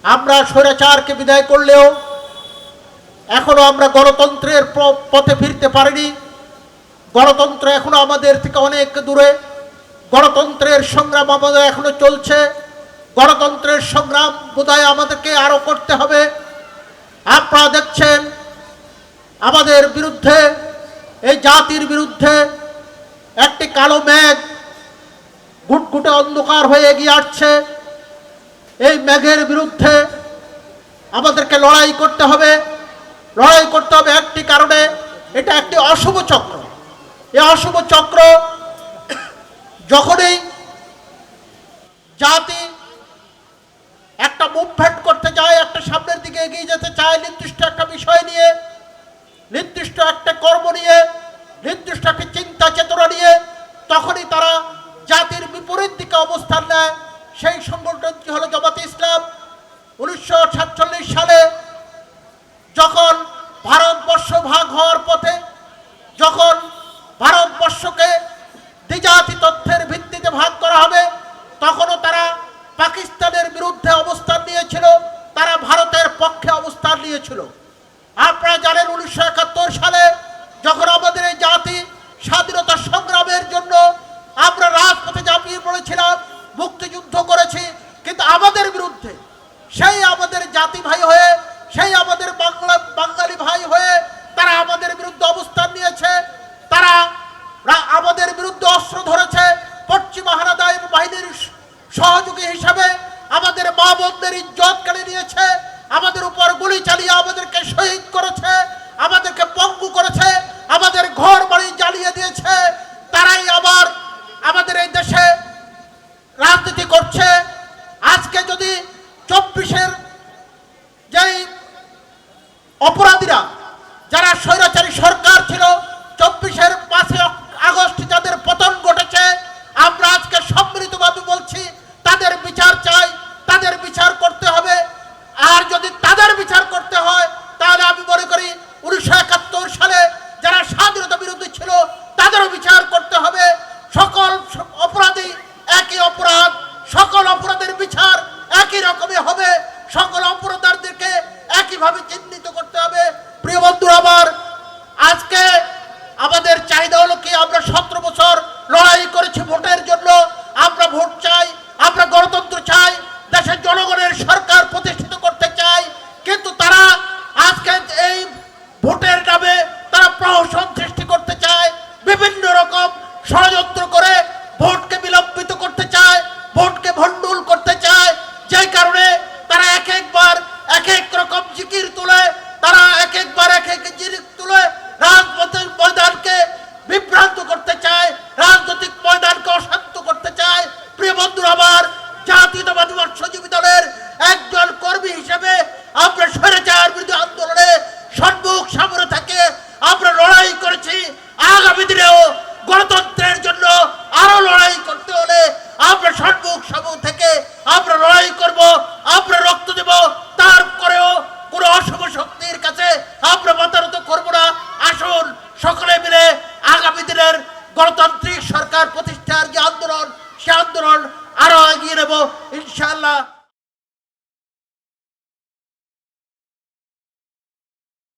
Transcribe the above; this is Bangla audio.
আমরা স্বৈরাচারকে বিদায় করলেও এখনো আমরা গণতন্ত্রের পথে ফিরতে পারিনি। গণতন্ত্র এখনো আমাদের থেকে অনেক দূরে। গণতন্ত্রের সংগ্রাম আমাদের এখনো চলছে। গণতন্ত্রের সংগ্রাম বোধহয় আমাদেরকে আরো করতে হবে। আপনারা দেখছেন আমাদের বিরুদ্ধে, এই জাতির বিরুদ্ধে একটি কালো মেঘ ঘুটঘুটে অন্ধকার হয়ে এগিয়ে আসছে। এই মেঘের বিরুদ্ধে আমাদেরকে লড়াই করতে হবে। লড়াই করতে হবে একটি কারণে, এটা একটি অশুভ চক্র। এই অশুভ চক্র যখনই জাতি একটা মুভমেন্ট করতে চায়, একটা সামনের দিকে এগিয়ে যেতে চায়, নির্দিষ্ট একটা বিষয় নিয়ে, নির্দিষ্ট একটা কর্ম নিয়ে, নির্দিষ্ট একটা চিন্তা চেতনা নিয়ে, তখনই তারা জাতির বিপরীত দিকে অবস্থান নেয়। সেই সংগঠনটি হলো জামাতে ইসলাম। 1947 সালে যখন ভারতবর্ষ ভাগ হওয়ার পথে, যখন ভারতবর্ষকে দ্বিজাতি তথ্যের ভিত্তিতে ভাগ করা হবে, তখনও তারা পাকিস্তানের বিরুদ্ধে অবস্থান নিয়েছিল, তারা ভারতের পক্ষে অবস্থান নিয়েছিল। আপনারা জানেন 1971 সালে যখন আমাদের এই জাতি স্বাধীনতা সংগ্রামের জন্য আমরা রাজপথে ঝাঁপিয়ে পড়েছিলাম, মুক্তিযুদ্ধ করেছি, কিন্তু আমাদের বিরুদ্ধে সেই আমাদের জাতি ভাই হয়ে, সেই আমাদের বাঙালি ভাই হয়ে তারা আমাদের বিরুদ্ধে অবস্থান নিয়েছে। তারা আমাদের বিরুদ্ধে অস্ত্র ধরেছে। পশ্চিমা হানাদার বাহিনীর সহযোগী হিসাবে আমাদের মা বোনদের ইজ্জত কেড়ে নিয়েছে, আমাদের উপর গুলি চালিয়ে আমাদেরকে শহীদ করেছে, আমাদেরকে পঙ্গু করেছে, আমাদের ঘর বাড়ি জ্বালিয়ে দিয়েছে। তারাই আবার আমাদের এই দেশে রাজনীতি করছে। আজকে যদি 24-এর যেই অপরাধীরা, যারা স্বৈরাচারী সরকার ছিল, 24-এর 5 আগস্ট যাদের পতন ঘটেছে, আমরা আজকে সম্মিলিতভাবে বলছি তাদের বিচার চাই, তাদের বিচার করতে হবে। আর যদি তাদের বিচার করতে হয়, তাহলে আমি মনে করি 1971 সালে যারা স্বাধীনতা বিরোধী ছিল তাদেরও বিচার করতে হবে। সকল অপরাধী একই অপরাধ, সকল অপরাধের বিচার একই রকমই হবে, সকল অপরাধীদেরকে একইভাবে চিহ্নিত করতে হবে। প্রিয় বন্ধুরা আমার, আজকে আমাদের চাহিদা হলো কি, আমরা 17 বছর লড়াই করেছি ভোটের জন্য। আমরা ভোট চাই, আমরা গণতন্ত্র চাই, দেশের জনগণের সরকার প্রতিষ্ঠিত করতে চাই। কিন্তু তারা আজকে এই ভোটের নামে তারা প্রহসন সৃষ্টি করতে চায়, বিভিন্ন রকম ষড়যন্ত্র করে ভোটকে বিলম্বিত করতে চায়, ভোটকে ভণ্ডুল করতে চায়। যেই কারণে তারা এক একবার এক এক রকম জিকির তুলে, তারা এক একবার এক এক জিকির তুলে রাজপথের ময়দানকে বিভ্রান্ত করতে চায়, রাজনৈতিক ময়দানকে অশান্ত করতে চায়। প্রিয় বন্ধুরা আমার, জাতীয়তাবাদী মৎস্যজীবী দলের একজন কর্মী হিসেবে আমরা স্বৈরাচার বিরোধী আন্দোলনে সম্মুখ সামনে থেকে আমরা লড়াই করেছি। আগামী দিনেও গণতন্ত্রের জন্য আরো লড়াই করতে হলে আমরা সম্মুখ থেকে আমরা লড়াই করব, আমরা রক্ত দেব। তারপরেও কোনো অশুভ শক্তির কাছে আমরা মাতানত করব না। আসুন সকলে মিলে আগামী দিনের গণতান্ত্রিক সরকার প্রতিষ্ঠার যে আন্দোলন, সে আন্দোলন আরো এগিয়ে নেব ইনশাআল্লাহ।